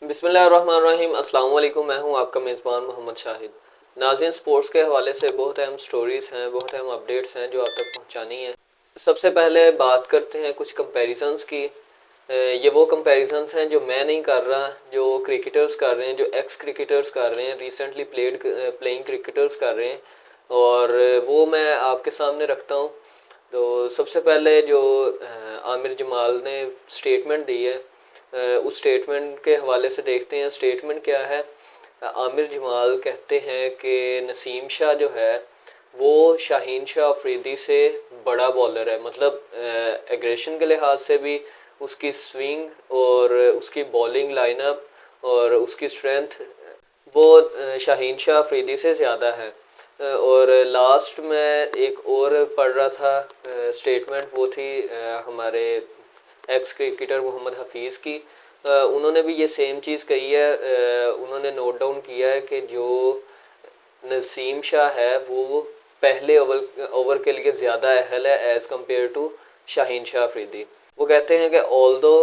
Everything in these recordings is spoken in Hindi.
बिस्मिल्लाहिर्रहमानिर्रहीम। अस्सलाम वालेकुम। मैं हूं आपका मेज़बान मोहम्मद शाहिद। नाज़रीन, स्पोर्ट्स के हवाले से बहुत अहम स्टोरीज़ हैं, बहुत अहम अपडेट्स हैं जो आप तक पहुंचानी है। सबसे पहले बात करते हैं कुछ कंपैरिजंस की। ये वो कंपैरिजंस हैं जो मैं नहीं कर रहा, जो क्रिकेटर्स कर रहे हैं, जो एक्स क्रिकेटर्स कर रहे हैं, रिसेंटली प्लेइंग क्रिकेटर्स कर रहे हैं, और वो मैं आपके सामने रखता हूँ। तो सबसे पहले जो आमिर जमाल ने स्टेटमेंट दी है, उस स्टेटमेंट के हवाले से देखते हैं। स्टेटमेंट क्या है? आमिर जमाल कहते हैं कि नसीम शाह जो है वो शाहीन शाह अफरीदी से बड़ा बॉलर है। मतलब एग्रेशन के लिहाज से भी, उसकी स्विंग और उसकी बॉलिंग लाइनअप और उसकी स्ट्रेंथ वो शाहीन शाह अफरीदी से ज़्यादा है। और लास्ट में एक और पढ़ रहा था स्टेटमेंट, वो थी हमारे एक्स क्रिकेटर मोहम्मद हफीज़ की। उन्होंने भी ये सेम चीज़ कही है। उन्होंने नोट डाउन किया है कि जो नसीम शाह है वो पहले ओवर ओवर के लिए ज़्यादा अहल है as compared to Shaheen Shah Afridi. वो कहते हैं कि ऑल दो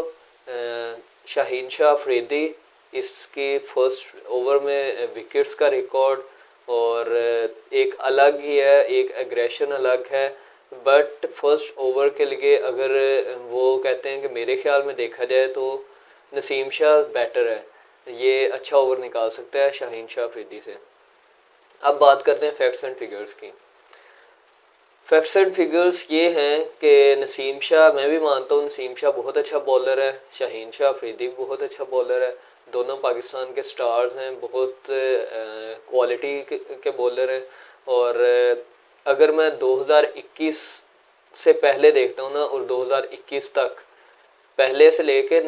शाहीन शाह अफरीदी इसके फर्स्ट ओवर में विकेट्स का रिकॉर्ड और एक अलग ही है, एक एग्रेशन अलग है। बट फर्स्ट ओवर के लिए अगर वो कहते हैं कि मेरे ख्याल में देखा जाए तो नसीम शाह बेटर है, ये अच्छा ओवर निकाल सकता है शाहीन शाह अफरीदी से। अब बात करते हैं फैक्ट्स एंड फिगर्स की। फैक्ट्स एंड फिगर्स ये हैं कि नसीम शाह, मैं भी मानता हूँ नसीम शाह बहुत अच्छा बॉलर है, शाहीन शाह अफरीदी भी बहुत अच्छा बॉलर है। दोनों पाकिस्तान के स्टार्स हैं, बहुत क्वालिटी के बॉलर हैं। और अगर मैं 2021 से पहले देखता हूँ ना, और 2021 तक, पहले से लेके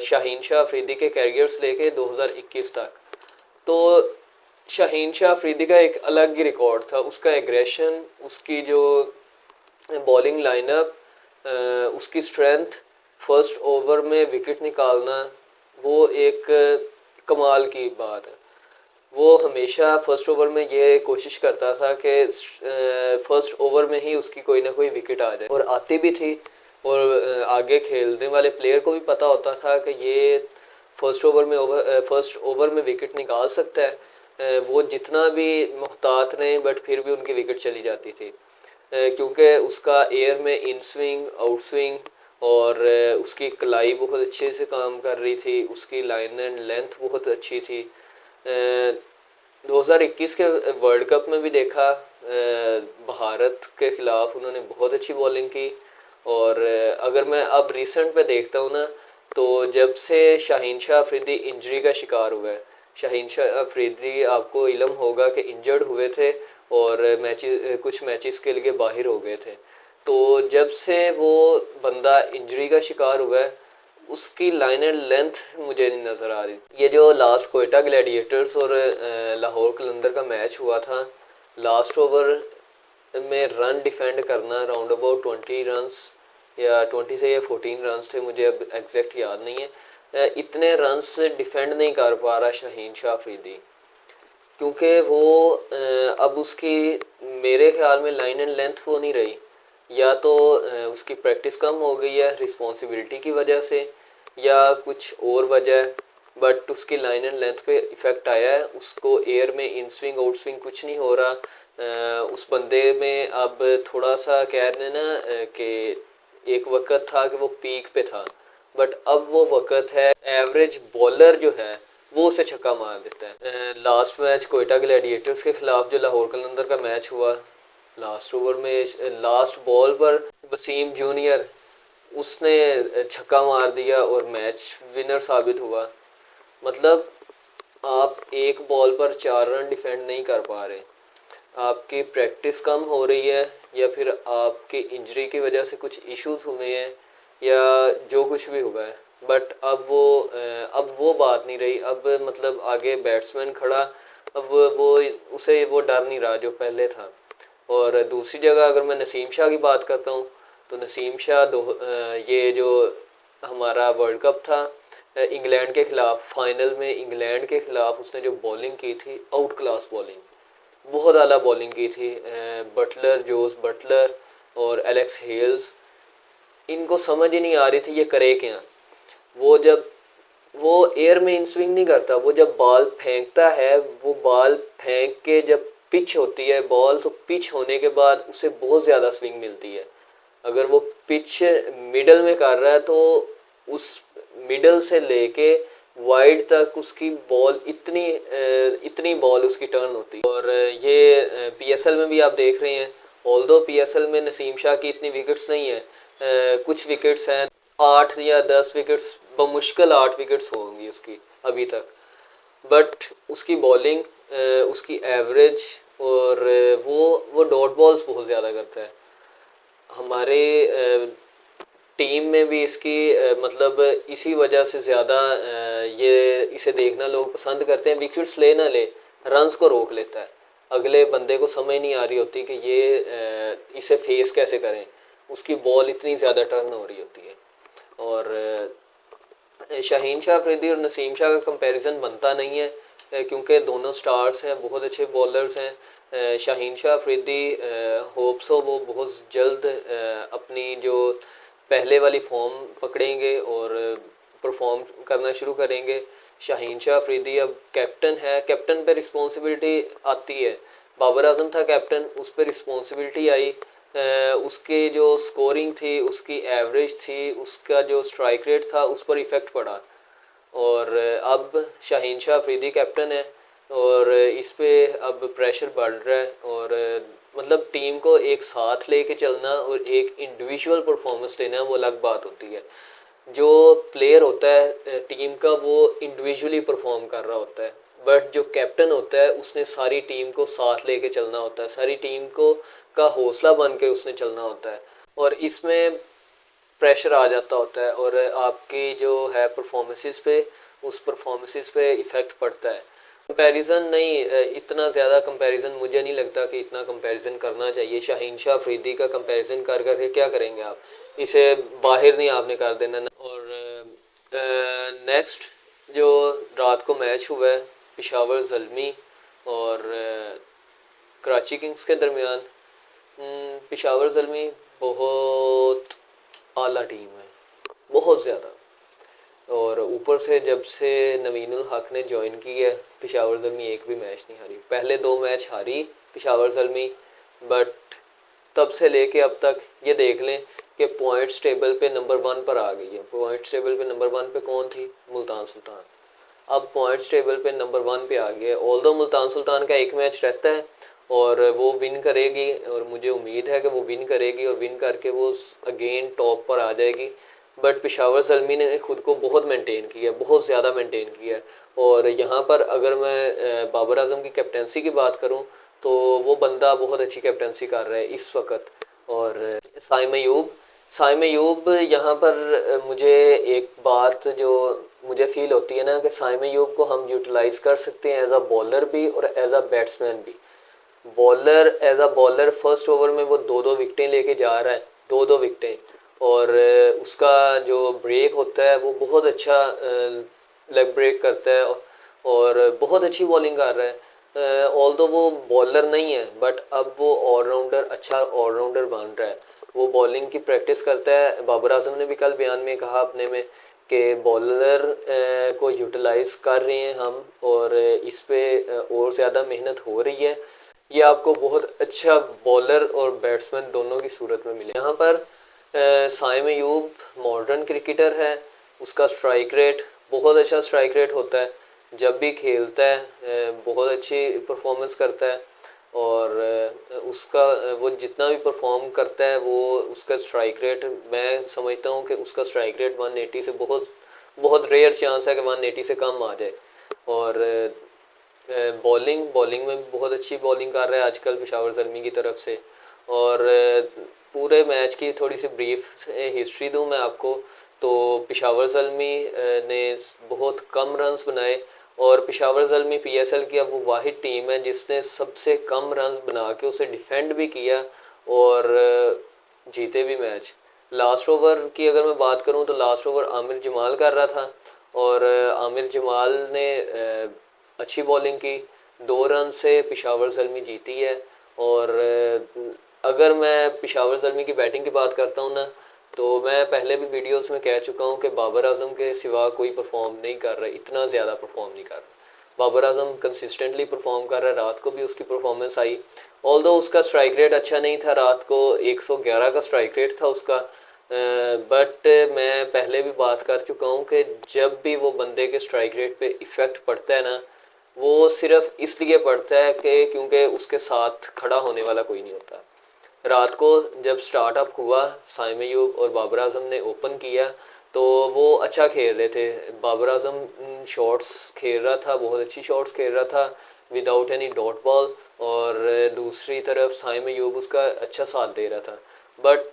शाहीन शाह अफरीदी के कैरियर से लेके 2021 तक, तो शाहीन शाह अफरीदी का एक अलग ही रिकॉर्ड था। उसका एग्रेशन, उसकी जो बॉलिंग लाइनअप, उसकी स्ट्रेंथ, फर्स्ट ओवर में विकेट निकालना, वो एक कमाल की बात है। वो हमेशा फर्स्ट ओवर में ये कोशिश करता था कि फर्स्ट ओवर में ही उसकी कोई ना कोई विकेट आ जाए, और आती भी थी। और आगे खेलने वाले प्लेयर को भी पता होता था कि ये फर्स्ट ओवर में विकेट निकाल सकता है। वो जितना भी मुहतात रहे बट फिर भी उनकी विकेट चली जाती थी, क्योंकि उसका एयर में इन स्विंग, आउट स्विंग और उसकी कलाई बहुत अच्छे से काम कर रही थी, उसकी लाइन एंड लेंथ बहुत अच्छी थी। 2021 के वर्ल्ड कप में भी देखा, भारत के खिलाफ उन्होंने बहुत अच्छी बॉलिंग की। और अगर मैं अब रिसेंट में देखता हूँ ना, तो जब से शाहीन शाह अफरीदी इंजरी का शिकार हुआ है, शाहीन शाह अफरीदी आपको इल्म होगा कि इंजर्ड हुए थे और कुछ मैचेस के लिए बाहर हो गए थे। तो जब से वो बंदा इंजरी का शिकार हुआ है, उसकी लाइन एंड लेंथ मुझे नहीं नज़र आ रही। ये जो लास्ट कोयटा ग्लैडिएटर्स और लाहौर कलंदर का मैच हुआ था, लास्ट ओवर में रन डिफेंड करना राउंड अबाउट 20 रन्स या 20 से या 14 रन्स थे, मुझे अब एग्जैक्ट याद नहीं है। इतने रन्स डिफेंड नहीं कर पा रहा शाहीन शाह अफरीदी, क्योंकि वो अब उसकी मेरे ख्याल में लाइन एंड लेंथ वो नहीं रही। या तो उसकी प्रैक्टिस कम हो गई है रिस्पॉन्सिबिलिटी की वजह से, या कुछ और वजह है। बट उसकी लाइन एंड लेंथ पे इफेक्ट आया है, उसको एयर में इन स्विंग आउट स्विंग कुछ नहीं हो रहा। उस बंदे में अब थोड़ा सा कह रहे ना कि एक वक्त था कि वो पीक पे था, बट अब वो वक्त है एवरेज बॉलर जो है वो उसे छक्का मार देता है। लास्ट मैच कोयटा ग्लैडिएटर्स के खिलाफ जो लाहौर कलंदर का मैच हुआ, लास्ट ओवर में लास्ट बॉल पर वसीम जूनियर, उसने छक्का मार दिया और मैच विनर साबित हुआ। मतलब आप एक बॉल पर 4 रन डिफेंड नहीं कर पा रहे, आपकी प्रैक्टिस कम हो रही है, या फिर आपकी इंजरी की वजह से कुछ इश्यूज हुए हैं, या जो कुछ भी हुआ है। बट अब वो बात नहीं रही। अब मतलब आगे बैट्समैन खड़ा, अब वो उसे वो डर नहीं रहा जो पहले था। और दूसरी जगह अगर मैं नसीम शाह की बात करता हूँ, तो नसीम शाह ये जो हमारा वर्ल्ड कप था, इंग्लैंड के खिलाफ, फाइनल में इंग्लैंड के खिलाफ उसने जो बॉलिंग की थी, आउट क्लास बॉलिंग, बहुत आला बॉलिंग की थी। बटलर, जोस बटलर और एलेक्स हेल्स, इनको समझ ही नहीं आ रही थी ये करे क्या। वो जब वो एयर में इन स्विंग नहीं करता, वो जब बॉल फेंकता है, वो बॉल फेंक के जब पिच होती है बॉल, तो पिच होने के बाद उसे बहुत ज़्यादा स्विंग मिलती है। अगर वो पिच मिडल में कर रहा है तो उस मिडल से लेके वाइड तक उसकी बॉल इतनी बॉल उसकी टर्न होती है। और ये पीएसएल में भी आप देख रहे हैं, ऑल्दो पीएसएल में नसीम शाह की इतनी विकेट्स नहीं है, कुछ विकेट्स हैं, 8 या 10 विकेट्स, बमुश्किल 8 विकेट्स होंगी उसकी अभी तक। बट उसकी बॉलिंग, उसकी एवरेज, और वो डॉट बॉल्स बहुत ज़्यादा करता है। हमारे टीम में भी इसकी मतलब इसी वजह से ज़्यादा ये इसे देखना लोग पसंद करते हैं। विकेट्स ले ना ले, रन्स को रोक लेता है। अगले बंदे को समझ नहीं आ रही होती कि ये इसे फेस कैसे करें, उसकी बॉल इतनी ज़्यादा टर्न हो रही होती है। और शाहीन शाह अफरीदी और नसीम शाह का कंपैरिजन बनता नहीं है, क्योंकि दोनों स्टार्स हैं, बहुत अच्छे बॉलर्स हैं। शाहीन शाह अफरीदी होप्स हो वो बहुत जल्द अपनी जो पहले वाली फॉर्म पकड़ेंगे और परफॉर्म करना शुरू करेंगे। शाहीन शाह अफरीदी अब कैप्टन है, कैप्टन पे रिस्पॉन्सिबिलिटी आती है। बाबर आजम था कैप्टन, उस पर रिस्पॉन्सिबिलिटी आई, उसके जो स्कोरिंग थी, उसकी एवरेज थी, उसका जो स्ट्राइक रेट था, उस पर इफ़ेक्ट पड़ा। और अब शाहीन शाह अफरीदी कैप्टन है और इस पे अब प्रेशर बढ़ रहा है। और मतलब टीम को एक साथ लेके चलना और एक इंडिविजुअल परफॉर्मेंस देना, वो अलग बात होती है। जो प्लेयर होता है टीम का, वो इंडिविजुअली परफॉर्म कर रहा होता है, बट जो कैप्टन होता है उसने सारी टीम को साथ लेके चलना होता है, सारी टीम को का हौसला बन के उसने चलना होता है। और इसमें प्रेशर आ जाता होता है और आपकी जो है परफॉर्मेंसेस पे, उस परफॉर्मेंसेस पे इफ़ेक्ट पड़ता है। कंपैरिजन नहीं, इतना ज़्यादा कंपैरिजन मुझे नहीं लगता कि इतना कंपैरिजन करना चाहिए। शाहीन शाह अफरीदी का कंपैरिजन कर करके क्या करेंगे आप, इसे बाहर नहीं आपने कर देना। और नेक्स्ट जो रात को मैच हुआ है पिशावर ज़ल्मी और कराची किंग्स के दरमियान, पिशावर ज़ल्मी बहुत आला टीम है, बहुत ज़्यादा। और ऊपर से जब से नवीन उल हक ने ज्वाइन की है, पिशावर ज़ल्मी एक भी मैच नहीं हारी। पहले 2 मैच हारी पिशावर ज़ल्मी, बट तब से लेके अब तक ये देख लें कि पॉइंट्स टेबल पे नंबर 1 पर आ गई है। पॉइंट्स टेबल पे नंबर 1 पे कौन थी, मुल्तान सुल्तान, अब पॉइंट्स टेबल पे नंबर 1 पे आ गया है। ऑल्दो मुल्तान सुल्तान का एक मैच रहता है और वो विन करेगी, और मुझे उम्मीद है कि वो विन करेगी और विन करके वो अगेन टॉप पर आ जाएगी। बट पिशावर ज़ल्मी ने खुद को बहुत मेंटेन किया, बहुत ज़्यादा मेंटेन किया। और यहाँ पर अगर मैं बाबर आजम की कैप्टनसी की बात करूँ, तो वो बंदा बहुत अच्छी कैप्टनसी कर रहा है इस वक्त। और साइम अयूब, साइम अयूब यहाँ पर मुझे एक बात जो मुझे फील होती है ना, कि साइम अयूब को हम यूटिलाइज कर सकते हैं एज अ बॉलर भी और एज अ बैट्समैन भी। Bowler, as a bowler first over में वो 2-2 विकेटें लेके जा रहा है, 2-2 विकेटें। और उसका जो ब्रेक होता है वो बहुत अच्छा लेग ब्रेक करता है और बहुत अच्छी बॉलिंग कर रहा है। ऑल्दो वो बॉलर नहीं है, बट अब वो ऑलराउंडर, अच्छा ऑलराउंडर बन रहा है। वो बॉलिंग की प्रैक्टिस करता है। बाबर आजम ने भी कल बयान में कहा अपने में कि बॉलर को यूटिलाइज कर रहे हैं हम, और इस पे और ज़्यादा मेहनत हो रही है। ये आपको बहुत अच्छा बॉलर और बैट्समैन दोनों की सूरत में मिले। यहाँ पर साइम अयूब मॉडर्न क्रिकेटर है, उसका स्ट्राइक रेट बहुत अच्छा स्ट्राइक रेट होता है, जब भी खेलता है बहुत अच्छी परफॉर्मेंस करता है। और उसका वो जितना भी परफॉर्म करता है, वो उसका स्ट्राइक रेट, मैं समझता हूँ कि उसका स्ट्राइक रेट 180 से बहुत बहुत रेयर चांस है कि 180 से कम आ जाए। और बॉलिंग बॉलिंग में भी बहुत अच्छी बॉलिंग कर रहा है आजकल पिशावर ज़ल्मी की तरफ से। और पूरे मैच की थोड़ी सी ब्रीफ हिस्ट्री दूं मैं आपको, तो पिशावर ज़ल्मी ने बहुत कम रन्स बनाए, और पिशावर ज़ल्मी पीएसएल की अब वो वाहिद टीम है जिसने सबसे कम रन्स बना के उसे डिफेंड भी किया और जीते भी मैच। लास्ट ओवर की अगर मैं बात करूं, तो लास्ट ओवर आमिर जमाल कर रहा था और आमिर जमाल ने अच्छी बॉलिंग की, 2 रन से पिशावर ज़ल्मी जीती है। और अगर मैं पिशावर ज़ल्मी की बैटिंग की बात करता हूँ ना, तो मैं पहले भी वीडियोस में कह चुका हूँ कि बाबर आजम के सिवा कोई परफॉर्म नहीं कर रहा, इतना ज़्यादा परफॉर्म नहीं कर रहा। बाबर आजम कंसिस्टेंटली परफॉर्म कर रहा है, रात को भी उसकी परफॉर्मेंस आई। ऑल्दो उसका स्ट्राइक रेट अच्छा नहीं था, रात को 111 का स्ट्राइक रेट था उसका, बट मैं पहले भी बात कर चुका हूँ कि जब भी वो बंदे के स्ट्राइक रेट पे इफ़ेक्ट पड़ता है ना, वो सिर्फ इसलिए पड़ता है कि क्योंकि उसके साथ खड़ा होने वाला कोई नहीं होता। रात को जब स्टार्टअप हुआ, साइम अयूब और बाबर आजम ने ओपन किया, तो वो अच्छा खेल रहे थे। बाबर आजम शॉट्स खेल रहा था, बहुत अच्छी शॉट्स खेल रहा था विदाउट एनी डॉट बॉल, और दूसरी तरफ साइम अयूब उसका अच्छा साथ दे रहा था। बट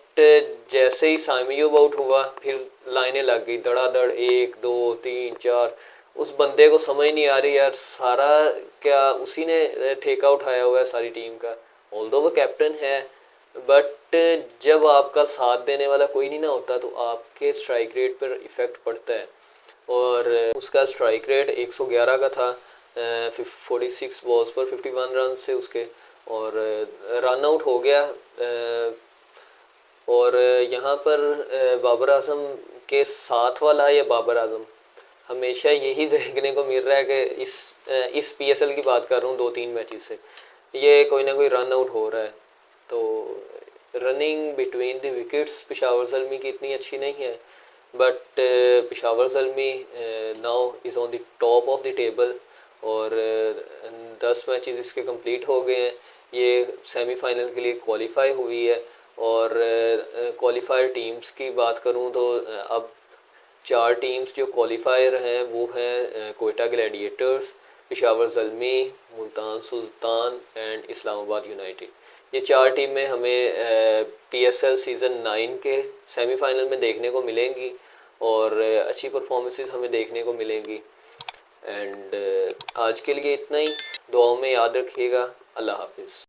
जैसे ही साइम अयूब आउट हुआ, फिर लाइनें लग गई धड़ाधड़, 1 2 3 4। उस बंदे को समझ नहीं आ रही यार, सारा क्या उसी ने ठेका उठाया हुआ है सारी टीम का। ऑल्दो वो कैप्टन है, बट जब आपका साथ देने वाला कोई नहीं ना होता, तो आपके स्ट्राइक रेट पर इफ़ेक्ट पड़ता है। और उसका स्ट्राइक रेट 111 का था, 46 बॉल्स पर 51 रन से उसके, और रन आउट हो गया। और यहाँ पर बाबर आजम के साथ वाला या बाबर आजम, हमेशा यही देखने को मिल रहा है कि इस पीएसएल की बात कर रहा हूँ 2 3 मैचेस से, ये कोई ना कोई रन आउट हो रहा है। तो running between the wickets Peshawar Zalmi की इतनी अच्छी नहीं है, but Peshawar Zalmi now is on the top of the table, और 10 मैचेस इसके कंप्लीट हो गए हैं। ये सेमीफाइनल के लिए क्वालिफाई हुई है। और क्वालिफायर टीम्स की बात करूं तो अब 4 टीम्स जो क्वालिफायर हैं वो हैं Quetta Gladiators, Peshawar Zalmi, Multan sultan and Islamabad United. ये 4 टीमें हमें पीएसएल सीज़न 9 के सेमीफाइनल में देखने को मिलेंगी, और अच्छी परफॉर्मेंसेस हमें देखने को मिलेंगी। एंड आज के लिए इतना ही। दुआओं में याद रखिएगा। अल्लाह हाफिज़।